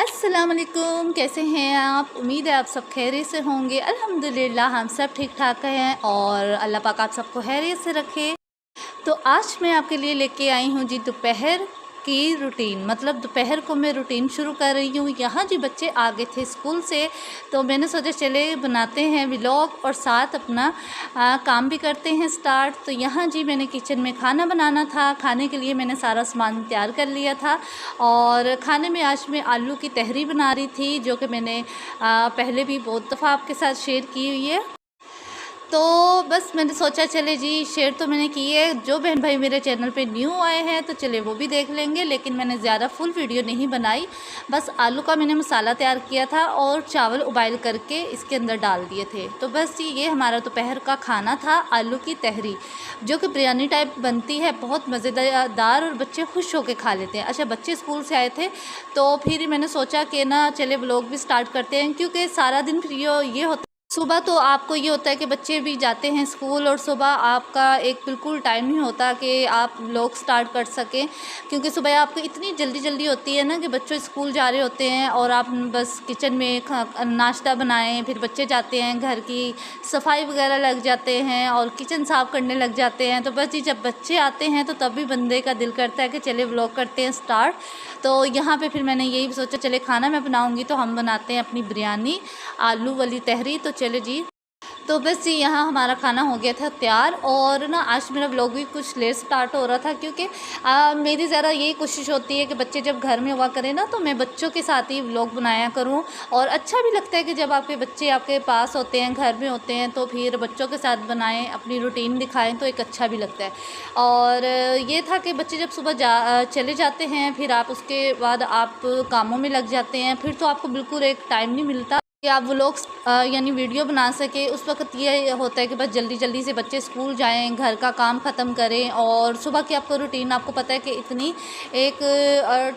अस्सलाम वालेकुम, कैसे हैं आप। उम्मीद है आप सब खैरियत से होंगे। अल्हम्दुलिल्लाह हम सब ठीक ठाक हैं और अल्लाह पाक आप सबको खैरियत से रखे। तो आज मैं आपके लिए लेके आई हूँ जी दोपहर की रूटीन, मतलब दोपहर को मैं रूटीन शुरू कर रही हूँ। यहाँ जी बच्चे आ गए थे स्कूल से, तो मैंने सोचा चले बनाते हैं व्लॉग और साथ अपना काम भी करते हैं स्टार्ट। तो यहाँ जी मैंने किचन में खाना बनाना था। खाने के लिए मैंने सारा सामान तैयार कर लिया था और खाने में आज मैं आलू की तहरी बना रही थी, जो कि मैंने पहले भी बहुत दफ़ा आपके साथ शेयर की हुई है। तो बस मैंने सोचा चले जी शेयर तो मैंने की है, जो बहन भाई मेरे चैनल पे न्यू आए हैं तो चले वो भी देख लेंगे। लेकिन मैंने ज़्यादा फुल वीडियो नहीं बनाई, बस आलू का मैंने मसाला तैयार किया था और चावल उबाल करके इसके अंदर डाल दिए थे। तो बस ये हमारा दोपहर का खाना था, आलू की तहरी, जो कि बिरयानी टाइप बनती है, बहुत मज़ेदार और बच्चे खुश होकर खा लेते हैं। अच्छा, बच्चे स्कूल से आए थे तो फिर मैंने सोचा कि ना चले व्लॉग भी स्टार्ट करते हैं, क्योंकि सारा दिन फिर ये होता सुबह तो आपको ये होता है कि बच्चे भी जाते हैं स्कूल और सुबह आपका एक बिल्कुल टाइम नहीं होता कि आप व्लॉग स्टार्ट कर सकें, क्योंकि सुबह आपको इतनी जल्दी होती है ना कि बच्चे स्कूल जा रहे होते हैं और आप बस किचन में नाश्ता बनाएं, फिर बच्चे जाते हैं, घर की सफाई वगैरह लग जाते हैं और किचन साफ़ करने लग जाते हैं। तो बस जी जब बच्चे आते हैं तो तब भी बंदे का दिल करता है कि चले व्लॉग करते हैं स्टार्ट। तो यहाँ पे फिर मैंने यही सोचा चले खाना मैं बनाऊँगी तो हम बनाते हैं अपनी बिरयानी आलू वाली तहरी। तो चले जी, तो बस जी यहाँ हमारा खाना हो गया था तैयार। और ना आज मेरा व्लॉग भी कुछ लेट स्टार्ट हो रहा था, क्योंकि मेरी ज़रा यही कोशिश होती है कि बच्चे जब घर में हुआ करें ना तो मैं बच्चों के साथ ही व्लॉग बनाया करूं। और अच्छा भी लगता है कि जब आपके बच्चे आपके पास होते हैं, घर में होते हैं, तो फिर बच्चों के साथ बनाएं, अपनी रूटीन दिखाएं, तो एक अच्छा भी लगता है। और ये था कि बच्चे जब सुबह चले जाते हैं, फिर आप उसके बाद आप कामों में लग जाते हैं, फिर तो आपको बिल्कुल एक टाइम नहीं मिलता कि आप व्लॉग यानी वीडियो बना सके। उस वक्त ये होता है कि बस जल्दी से बच्चे स्कूल जाएं, घर का काम ख़त्म करें और सुबह की आपको रूटीन आपको पता है कि इतनी एक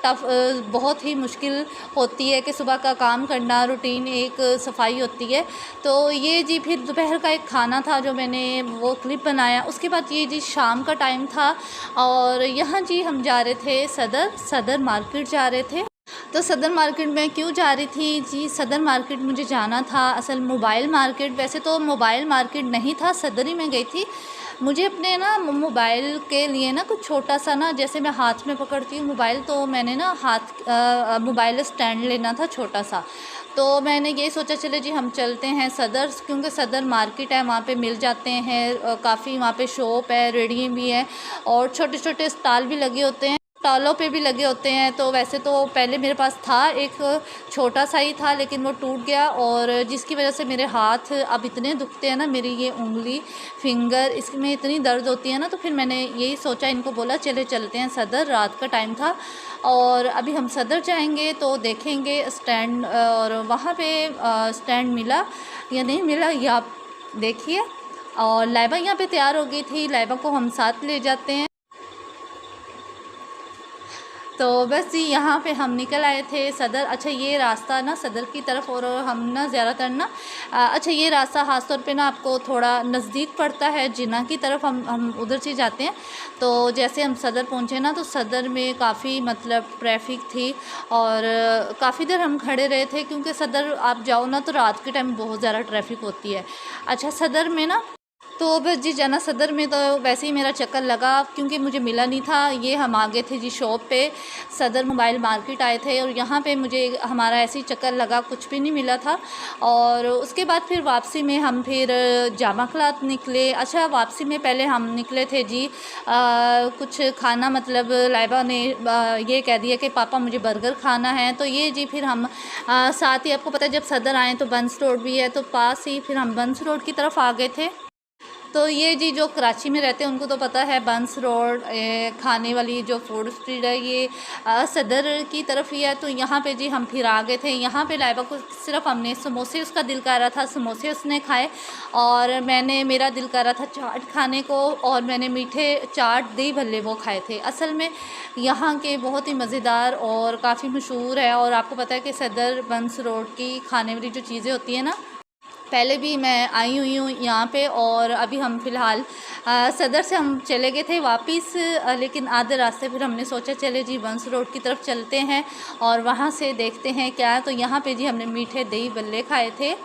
टफ़ बहुत ही मुश्किल होती है कि सुबह का काम करना, रूटीन एक सफाई होती है। तो ये जी फिर दोपहर का एक खाना था जो मैंने वो क्लिप बनाया। उसके बाद ये जी शाम का टाइम था और यहाँ जी हम जा रहे थे सदर मार्केट जा रहे थे। तो सदर मार्केट में क्यों जा रही थी जी, सदर मार्केट मुझे जाना था असल मोबाइल मार्केट। वैसे तो मोबाइल मार्केट नहीं था, सदर ही में गई थी। मुझे अपने ना मोबाइल के लिए ना कुछ छोटा सा ना, जैसे मैं हाथ में पकड़ती हूँ मोबाइल, तो मैंने ना मोबाइल स्टैंड लेना था छोटा सा। तो मैंने ये सोचा चले जी हम चलते हैं सदर, क्योंकि सदर मार्केट है, वहाँ पे मिल जाते हैं काफ़ी, वहाँ पे शॉप है, रेडियो भी है और छोटे छोटे स्टॉल भी लगे होते हैं, स्टॉलों पे भी लगे होते हैं। तो वैसे तो पहले मेरे पास था एक छोटा सा ही था, लेकिन वो टूट गया और जिसकी वजह से मेरे हाथ अब इतने दुखते हैं ना, मेरी ये उंगली फिंगर इसमें इतनी दर्द होती है ना। तो फिर मैंने यही सोचा, इनको बोला चले चलते हैं सदर। रात का टाइम था और अभी हम सदर जाएंगे तो देखेंगे स्टैंड, और वहाँ पे स्टैंड मिला या नहीं मिला ये आप देखिए। और लाइबा यहाँ पे तैयार हो गई थी, लाइबा को हम साथ ले जाते हैं। तो बस जी यहाँ पे हम निकल आए थे सदर। अच्छा, ये रास्ता ना सदर की तरफ, और हम ना ज़्यादातर ना अच्छा ये रास्ता ख़ास तौर पे ना आपको थोड़ा नज़दीक पड़ता है जिन्ना की तरफ, हम उधर से जाते हैं। तो जैसे हम सदर पहुँचे ना तो सदर में काफ़ी मतलब ट्रैफिक थी और काफ़ी देर हम खड़े रहे थे, क्योंकि सदर आप जाओ ना तो रात के टाइम बहुत ज़्यादा ट्रैफिक होती है। अच्छा, सदर में ना तो बस जी जाना सदर में तो वैसे ही मेरा चक्कर लगा, क्योंकि मुझे मिला नहीं था। ये हम आ गए थे जी शॉप पे, सदर मोबाइल मार्केट आए थे और यहाँ पे मुझे हमारा ऐसे ही चक्कर लगा, कुछ भी नहीं मिला था। और उसके बाद फिर वापसी में हम फिर जामा क्लाथ निकले। अच्छा, वापसी में पहले हम निकले थे जी कुछ खाना, मतलब लाइबा ने ये कह दिया कि पापा मुझे बर्गर खाना है। तो ये जी फिर हम साथ ही, आपको पता है जब सदर आएँ तो बंस रोड भी है, तो पास ही फिर हम बंस रोड की तरफ आ गए थे। तो ये जी जो कराची में रहते हैं उनको तो पता है बंस रोड खाने वाली जो फूड स्ट्रीट है, ये सदर की तरफ ही है। तो यहाँ पे जी हम फिर आ गए थे। यहाँ पे लाइबा को सिर्फ हमने समोसे, उसका दिल कर रहा था समोसे उसने खाए और मेरा दिल कर रहा था चाट खाने को, और मैंने मीठे चाट दही भल्ले वो खाए थे। असल में यहाँ के बहुत ही मज़ेदार और काफ़ी मशहूर है। और आपको पता है कि सदर बंस रोड की खाने वाली जो चीज़ें होती हैं ना, पहले भी मैं आई हुई हूँ यहाँ पे, और अभी हम फ़िलहाल सदर से हम चले गए थे वापस, लेकिन आधे रास्ते फिर हमने सोचा चले जी बंस रोड की तरफ चलते हैं और वहाँ से देखते हैं क्या है। तो यहाँ पे जी हमने मीठे दही बल्ले खाए थे।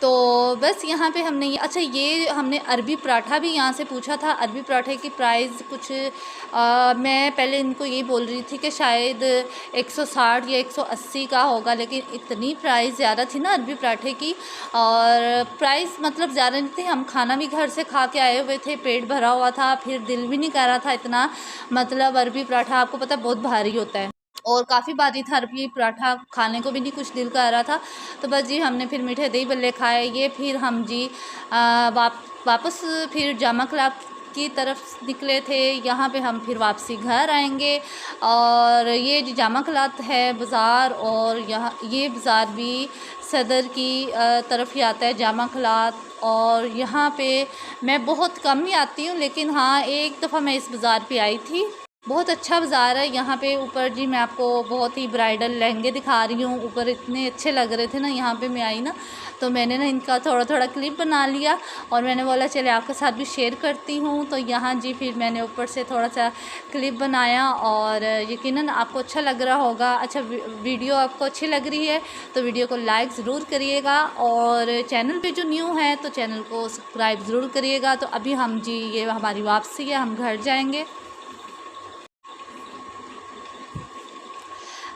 तो बस यहाँ पे हमने अच्छा ये हमने अरबी पराठा भी यहाँ से पूछा था। अरबी पराठे की प्राइस कुछ मैं पहले इनको ये बोल रही थी कि शायद 160 या 180 का होगा, लेकिन इतनी प्राइस ज़्यादा थी ना अरबी पराठे की। और प्राइस मतलब ज़्यादा नहीं थी, हम खाना भी घर से खा के आए हुए थे, पेट भरा हुआ था, फिर दिल भी नहीं कर रहा था इतना। मतलब अरबी पराठा आपको पता है बहुत भारी होता है और काफ़ी भारी था, अरबी पराठा खाने को भी नहीं कुछ दिल कर रहा था। तो बस जी हमने फिर मीठे दही बल्ले खाए। ये फिर हम जी वापस फिर जामा क्लब की तरफ निकले थे। यहाँ पे हम फिर वापसी घर आएंगे। और ये जो जामा क्लब है बाज़ार, और यहाँ ये बाज़ार भी सदर की तरफ ही आता है जामा क्लब। और यहाँ पे मैं बहुत कम ही आती हूँ, लेकिन हाँ एक दफ़ा मैं इस बाज़ार पे आई थी। बहुत अच्छा बाज़ार है यहाँ पे। ऊपर जी मैं आपको बहुत ही ब्राइडल लहंगे दिखा रही हूँ, ऊपर इतने अच्छे लग रहे थे ना। यहाँ पे मैं आई ना तो मैंने ना इनका थोड़ा थोड़ा क्लिप बना लिया और मैंने बोला चले आपके साथ भी शेयर करती हूँ। तो यहाँ जी फिर मैंने ऊपर से थोड़ा सा क्लिप बनाया और यकीनन आपको अच्छा लग रहा होगा। अच्छा वीडियो आपको अच्छी लग रही है तो वीडियो को लाइक ज़रूर करिएगा, और चैनल पे जो न्यू है तो चैनल को सब्सक्राइब ज़रूर करिएगा। तो अभी हम जी ये हमारी वापसी है, हम घर जाएँगे।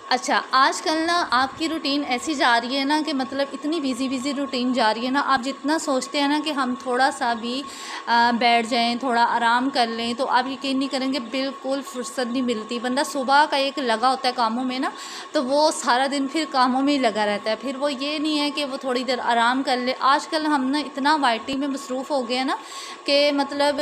अच्छा आजकल ना आपकी रूटीन ऐसी जा रही है ना कि मतलब इतनी बिज़ी रूटीन जा रही है ना, आप जितना सोचते हैं ना कि हम थोड़ा सा भी बैठ जाएं, थोड़ा आराम कर लें, तो आप यकीन नहीं करेंगे बिल्कुल फुर्सत नहीं मिलती। बंदा सुबह का एक लगा होता है कामों में ना, तो वो सारा दिन फिर कामों में ही लगा रहता है, फिर वो ये नहीं है कि वो थोड़ी देर आराम कर ले। आजकल हम ना इतना वाईटी में मसरूफ़ हो गए हैं ना कि मतलब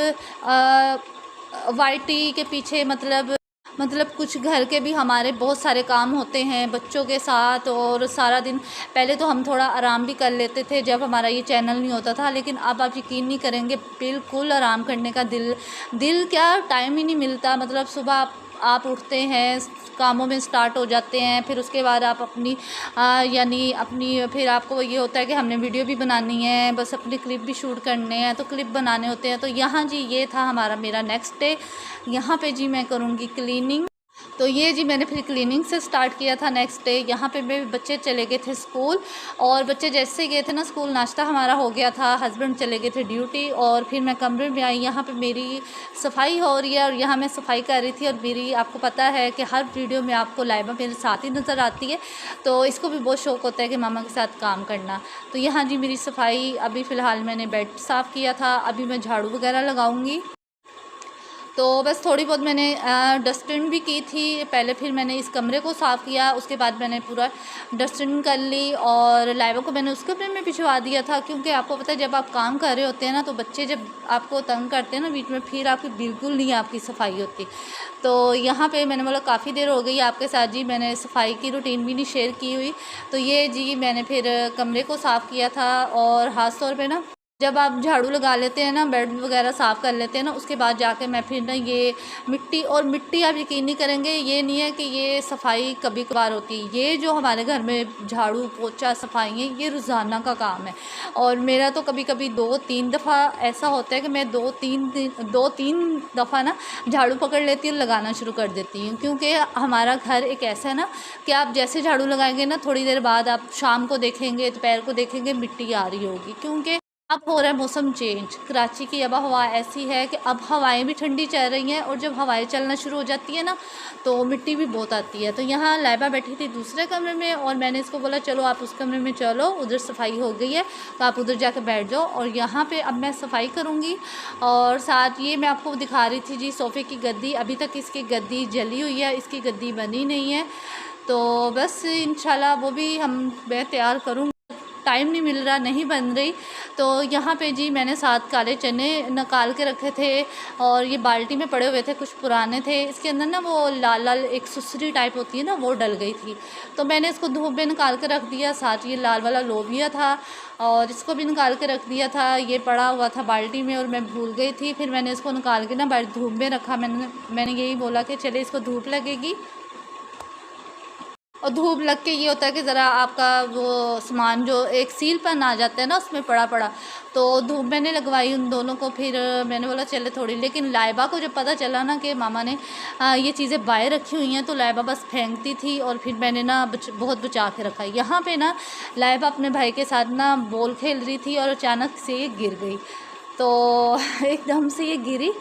वाईटी के पीछे मतलब कुछ घर के भी हमारे बहुत सारे काम होते हैं बच्चों के साथ, और सारा दिन पहले तो हम थोड़ा आराम भी कर लेते थे जब हमारा ये चैनल नहीं होता था, लेकिन अब आप यकीन नहीं करेंगे बिल्कुल आराम करने का दिल क्या टाइम ही नहीं मिलता। मतलब सुबह आप उठते हैं, कामों में स्टार्ट हो जाते हैं, फिर उसके बाद आप अपनी यानी अपनी फिर आपको ये होता है कि हमने वीडियो भी बनानी है, बस अपने क्लिप भी शूट करने हैं तो क्लिप बनाने होते हैं। तो यहाँ जी ये था मेरा नेक्स्ट डे। यहाँ पे जी मैं करूँगी क्लीनिंग। तो ये जी मैंने फिर क्लीनिंग से स्टार्ट किया था नेक्स्ट डे। यहाँ पे मेरे बच्चे चले गए थे स्कूल, और बच्चे जैसे गए थे ना स्कूल नाश्ता हमारा हो गया था, हस्बैंड चले गए थे ड्यूटी, और फिर मैं कमरे में आई। यहाँ पे मेरी सफाई हो रही है और यहाँ मैं सफाई कर रही थी। और मेरी आपको पता है कि हर वीडियो में आपको लाइबा मेरे साथ ही नज़र आती है, तो इसको भी बहुत शौक़ होता है कि मामा के साथ काम करना। तो यहाँ जी मेरी सफाई, अभी फ़िलहाल मैंने बेड साफ़ किया था, अभी मैं झाड़ू वगैरह लगाऊँगी। तो बस थोड़ी बहुत मैंने डस्टिंग भी की थी पहले, फिर मैंने इस कमरे को साफ़ किया, उसके बाद मैंने पूरा डस्टिंग कर ली और लाइबा को मैंने उस कमरे में भिजवा दिया था। क्योंकि आपको पता है जब आप काम कर रहे होते हैं ना तो बच्चे जब आपको तंग करते हैं ना बीच में, फिर आपकी बिल्कुल नहीं आपकी सफाई होती। तो यहाँ पे मैंने बोला काफ़ी देर हो गई आपके साथ जी मैंने सफाई की रूटीन भी नहीं शेयर की हुई। तो ये जी मैंने फिर कमरे को साफ़ किया था, और ख़ास तौर पे ना जब आप झाड़ू लगा लेते हैं ना, बेड वगैरह साफ़ कर लेते हैं ना, उसके बाद जाके मैं फिर ना ये मिट्टी आप यकीन नहीं करेंगे, ये नहीं है कि ये सफाई कभी कभार होती है, ये जो हमारे घर में झाड़ू पोछा सफाई है ये रोज़ाना का काम है। और मेरा तो कभी कभी 2-3 दफ़ा ऐसा होता है कि मैं 2-3 दफ़ा ना झाड़ू पकड़ लेती हूँ, लगाना शुरू कर देती हूँ। क्योंकि हमारा घर एक ऐसा है ना कि आप जैसे झाड़ू लगाएंगे ना, थोड़ी देर बाद आप शाम को देखेंगे, दोपहर को देखेंगे मिट्टी आ रही होगी। क्योंकि अब हो रहा है मौसम चेंज, कराची की अब हवा ऐसी है कि अब हवाएं भी ठंडी चल रही हैं, और जब हवाएं चलना शुरू हो जाती है ना तो मिट्टी भी बहुत आती है। तो यहाँ लाइबा बैठी थी दूसरे कमरे में, और मैंने इसको बोला चलो आप उस कमरे में चलो, उधर सफाई हो गई है तो आप उधर जाके बैठ जाओ, और यहाँ पे अब मैं सफाई करूँगी। और साथ ये मैं आपको दिखा रही थी जी सोफ़े की गद्दी, अभी तक इसकी गद्दी जली हुई है, इसकी गद्दी बनी नहीं है। तो बस इंशाल्लाह वो भी मैं तैयार करूँगी, टाइम नहीं मिल रहा, नहीं बन रही। तो यहाँ पे जी मैंने 7 काले चने निकाल के रखे थे, और ये बाल्टी में पड़े हुए थे, कुछ पुराने थे, इसके अंदर ना वो लाल लाल एक सुसरी टाइप होती है ना वो डल गई थी, तो मैंने इसको धूप में निकाल के रख दिया। साथ ये लाल वाला लोबिया था और इसको भी निकाल के रख दिया था, ये पड़ा हुआ था बाल्टी में और मैं भूल गई थी। फिर मैंने इसको निकाल के ना बाहर धूप में रखा, मैंने यही बोला कि चले इसको धूप लगेगी और धूप लग के ये होता है कि ज़रा आपका वो सामान जो एक सीलपन आ जाता है ना उसमें पड़ा पड़ा, तो धूप मैंने लगवाई उन दोनों को। फिर मैंने बोला चले थोड़ी, लेकिन लाइबा को जब पता चला ना कि मामा ने ये चीज़ें बाहर रखी हुई हैं, तो लाइबा बस फेंकती थी। और फिर मैंने ना बहुत बचा के रखा। यहाँ पे ना लाइबा अपने भाई के साथ ना बॉल खेल रही थी और अचानक से ये गिर गई, तो एकदम से ये गिरी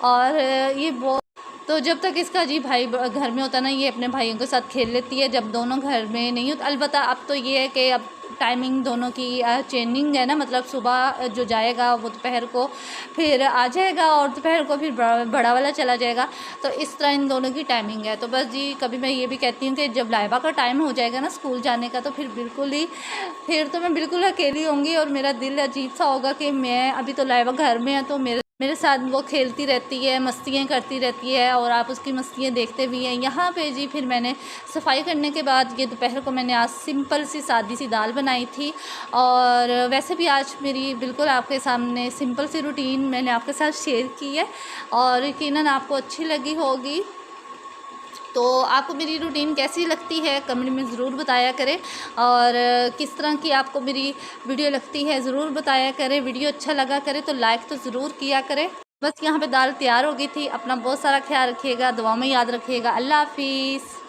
और ये बॉल, तो जब तक इसका जी भाई घर में होता ना, ये अपने भाइयों के साथ खेल लेती है जब दोनों घर में नहीं होता। अलबत्ता अब तो ये है कि अब टाइमिंग दोनों की चेंजिंग है ना, मतलब सुबह जो जाएगा वो दोपहर को फिर आ जाएगा और दोपहर को फिर बड़ा वाला चला जाएगा, तो इस तरह इन दोनों की टाइमिंग है। तो बस जी कभी मैं ये भी कहती हूँ कि जब लाइबा का टाइम हो जाएगा ना स्कूल जाने का, तो फिर तो मैं बिल्कुल अकेली होंगी और मेरा दिल अजीब सा होगा कि मैं अभी तो लाइबा घर में है, तो मेरे साथ वो खेलती रहती है, मस्तियाँ करती रहती है और आप उसकी मस्तियाँ देखते भी हैं। यहाँ पे जी फिर मैंने सफाई करने के बाद ये दोपहर को मैंने आज सिंपल सी सादी सी दाल बनाई थी। और वैसे भी आज मेरी बिल्कुल आपके सामने सिंपल सी रूटीन मैंने आपके साथ शेयर की है और यकीनन आपको अच्छी लगी होगी। तो आपको मेरी रूटीन कैसी लगती है कमेंट में ज़रूर बताया करें, और किस तरह की आपको मेरी वीडियो लगती है ज़रूर बताया करें। वीडियो अच्छा लगा करे तो लाइक तो ज़रूर किया करें। बस यहाँ पे दाल तैयार हो गई थी। अपना बहुत सारा ख्याल रखिएगा, दुआ में याद रखिएगा। अल्लाह हाफिज़।